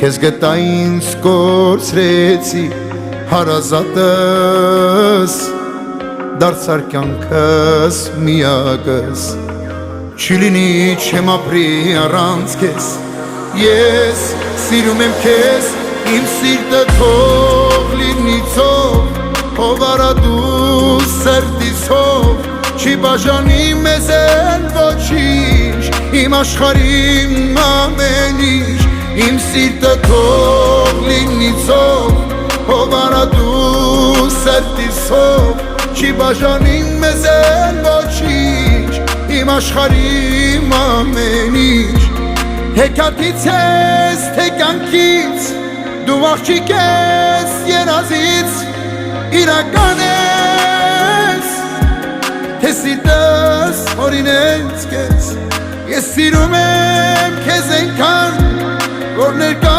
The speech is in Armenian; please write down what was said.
Քեզ գտա ինձ կորցրեցի հարազատս Դարձար կյանքս միակս Չի լինի չեմ ապրի առանց քեզ Ես սիրում եմ քեզ Իմ սիրտը թող լինի ծով Ով արա դու սրտիս հով Չի բաժանի մեզ էլ ոչինչ Իմ աշխարհիմ ամեն ինչ Իմ սիրտը թող լինի ծով Ով արա դու սրտիս հով Չի բաժանի մեզ էլ ոչինչ Իմ աշխարհիմ ամեն ինչ Հեքիաթից ես, թե կյանքից Դու աղջիկ ես երազից Իրական ես Թե սիրտս օրինեց քեզ Ես սիրում եմ քեզ այնքան Որ ներկա